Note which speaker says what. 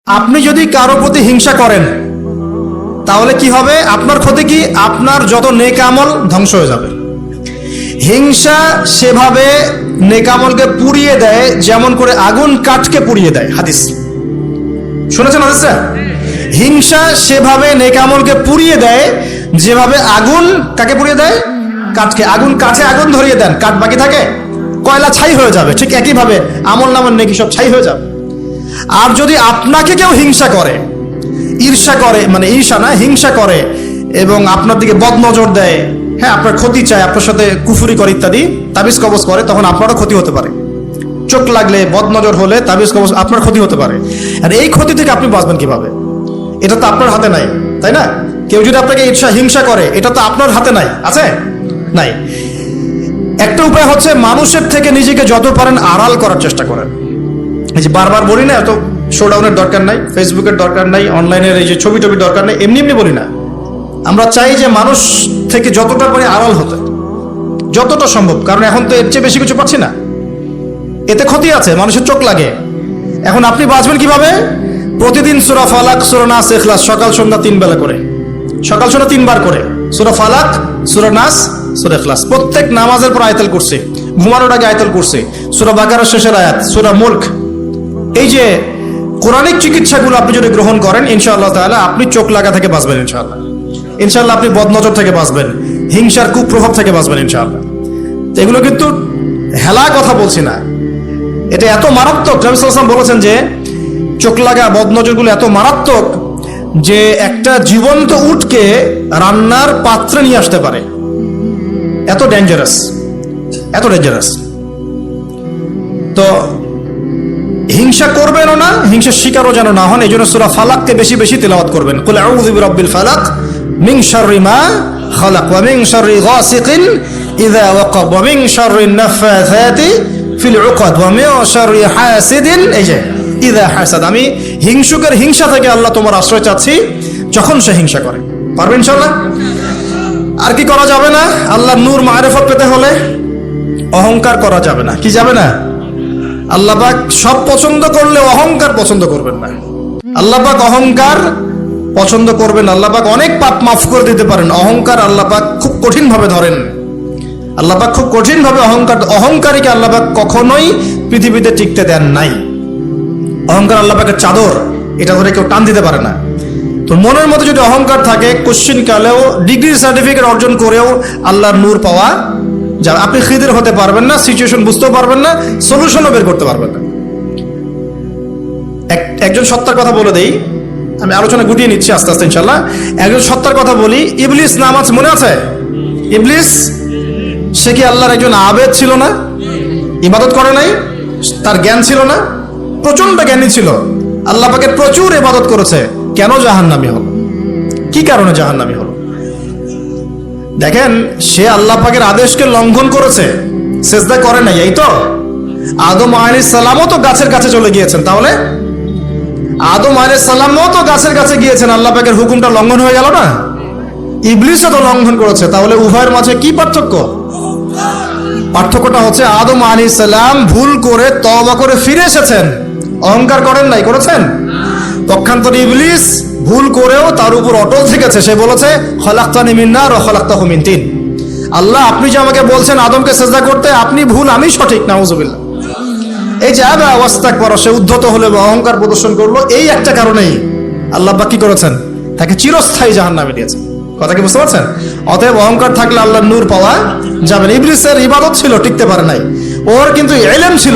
Speaker 1: আপনি যদি কারো প্রতি হিংসা করেন তাহলে কি হবে? আপনার ক্ষতি কি? আপনার যত নেক আমল ধ্বংস হয়ে যাবে। হিংসা সেভাবে নেক আমলকে পুড়িয়ে দেয় যেমন করে আগুন কাঠকে পুড়িয়ে দেয়। হাদিস শুনেছেন হাদিসটা? হিংসা সেভাবে নেক আমলকে পুড়িয়ে দেয় যেভাবে আগুন কাকে পুড়িয়ে দেয়? কাঠকে। আগুন কাঠে আগুন ধরিয়ে দেন, কাঠ বাকি থাকে, কয়লা ছাই হয়ে যাবে। ঠিক একইভাবে আমল নামের নেকি সব ছাই হয়ে যাবে। আর যদি আপনাকে কেউ হিংসা করে, ঈর্ষা করে, মানে ঈর্ষা না, হিংসা করে এবং আপনার দিকে বদনজর দেয়, হ্যাঁ, আপনার ক্ষতি চায়, আপনার সাথে কুফুরি করে ইত্যাদি, তাবিজ কবজ করে, তখন আপনারও ক্ষতি হতে পারে। চোখ লাগলে, বদনজর হলে, তাবিজ কবজ, আপনার ক্ষতি হতে পারে। আর এই ক্ষতি থেকে আপনি বাঁচবেন কিভাবে? এটা তো আপনার হাতে নাই, তাই না? কেউ যদি আপনাকে ঈর্ষা হিংসা করে, এটা তো আপনার হাতে নাই, আছে? নাই। একটা উপায় হচ্ছে মানুষের থেকে নিজেকে যত পারেন আড়াল করার চেষ্টা করেন। এই যে বারবার বলি না, এত শোডাউনের দরকার নাই, ফেসবুকের দরকার নাই, অনলাইনের এই যে ছবি টবি দরকার নাই, এমনি এমনি বলি না। আমরা চাই যে মানুষ থেকে যতটা পারি আড়াল হতে, যতটা সম্ভব। কারণ এখন তো এর চেয়ে বেশি কিছু পাচ্ছি না, এতে ক্ষতি আছে, মানুষের চোখ লাগে। এখন আপনি বাঁচবেন কিভাবে? প্রতিদিন সূরা ফালাক, সূরা নাস, ইখলাস সকাল সন্ধ্যা 3 বেলা করে, সকাল সন্ধ্যা 3 বার করে সূরা ফালাক, সূরা নাস, সূরা ইখলাস। প্রত্যেক নামাজের পর আয়াতুল কুরসি, ঘুমানোর আগে আয়াতুল কুরসি, সূরা বাকারার শেষের আয়াত, সূরা মুলক। এই যে কোরআনিক চিকিৎসাগুলো আপনি যদি গ্রহণ করেন, ইনশাআল্লাহ তাআলা আপনি চোখ লাগা থেকে বাঁচবেন। ইনশাআল্লাহ ইনশাআল্লাহ আপনি বদনজর থেকে বাঁচবেন, হিংসার কুপ্রভাব থেকে বাঁচবেন ইনশাআল্লাহ। তো এগুলো কিন্তু হেলা কথা বলছি না, এটা এত মারাত্মক। নবী সাল্লাল্লাহু আলাইহি ওয়াসাল্লাম বলেছেন যে চোখ লাগা বদনজরগুলো এত মারাত্মক যে একটা জীবন্ত উটকে রান্নার পাত্রে নিয়ে আসতে পারে। এত ডেঞ্জারাস, এত ডেঞ্জারাস। তো হিংসা করবেনও না, হিংসার শিকারও যেন না হন। এই জন্য সূরা ফালাককে বেশি বেশি তিলাওয়াত করবেন। কুল আউযু বিরাব্বিল ফালাক মিন শাররি মা খালাক ওয়া মিন শাররি গাসিকিন ইযা ওয়াকাব ওয়া মিন শাররিন নাফাসাতি ফিল উকাদ ওয়া মিন শাররি হাসিদিন ইযা হাসাদ। আমি হিংসুকের হিংসা থেকে আল্লাহ তোমার আশ্রয় চাচ্ছি যখন সে হিংসা করে। পারবেন ইনশাআল্লাহ? আর কি করা যাবে না? আল্লাহর নূর মারিফত পেতে হলে অহংকার করা যাবে না। কি যাবে না? আল্লাহ পাক সব পছন্দ করলে অহংকার পছন্দ করবেন না। আল্লাহ পাক অহংকার পছন্দ করবেন। আল্লাহ পাক অনেক পাপ মাফ করে দিতে পারেন। অহংকার আল্লাহ পাক খুব কঠিন ভাবে ধরেন। আল্লাহ পাক খুব কঠিন ভাবে অহংকারীকে আল্লাহ পাক কখনোই পৃথিবীতে টিকতে দেন নাই। অহংকার আল্লাহ পাকের চাদর, এটা ধরে কেউ টান দিতে পারে না। তো মনের মধ্যে যদি অহংকার থাকে, কোশ্চিন কালেও, ডিগ্রি সার্টিফিকেট অর্জন করেও আল্লাহর নূর পাওয়া যাবে। আপনি খিদির হতে পারবেন না, সিচুয়েশন বুঝতেও পারবেন না, সলিউশনও বের করতে পারবেন না। একজন সত্তার কথা বলে দেই, আমি আলোচনা গুটিয়ে নিচ্ছি আস্তে আস্তে ইনশাআল্লাহ। একজন সত্তার কথা বলি, ইবলিস নাম আছে, মনে আছে? ইবলিস, সে কি আল্লাহর একজন আবেদ ছিল না? ইবাদত করে নাই? তার জ্ঞান ছিল না? প্রচন্ড জ্ঞানী ছিল, আল্লাহ পাকের প্রচুর ইবাদত করেছে। কেন জাহান্নামী হলো? কি কারণে জাহান্নামী হলো? দেখেন, সে আল্লাহ পাকের আদেশকে লঙ্ঘন করেছে, সেজদা করে নাই। এই তো আদম আলাইহিস সালামও তো গাছের কাছে চলে গিয়েছেন। তাহলে আদম আলাইহিস সালামও তো গাছের কাছে গিয়েছেন, আল্লাহ পাকের হুকুমটা লঙ্ঘন হয়ে গেল না? ইবলিসও তো লঙ্ঘন করেছে। তাহলে উভয়ের মাঝে কি পার্থক্য? পার্থক্যটা হচ্ছে আদম আলাইহিস সালাম ভুল করে তওবা করে ফিরে এসেছেন, অহংকার করেন নাই। করেছেন? পক্ষান্তরে ইবলিস ভুল করেও তার উপর অটল থেকেছে। সে বলেছে খলাকতানি মিন নার ওয়া খলাকতাহু মিন তিন। আল্লাহ, আপনি যে আমাকে বলছেন আদমকে সিজদা করতে, আপনি ভুল, আমি সঠিক। নাউযুবিল্লাহ। এই যে আবা ওয়াস্তাকবার, সে উদ্ধত হলো, অহংকার প্রদর্শন করলো, এই একটা কারণেই আল্লাহ পাক কি করেছেন? তাকে চিরস্থায়ী জাহান্নামে দিয়েছেন। কথা কি বুঝতে পারছেন? অতএব অহংকার থাকলে আল্লাহর নূর পাওয়া যাবে না। ইবলিসের ইবাদত ছিল, টিকতে পারে নাই। ওর কিন্তু ইলম ছিল।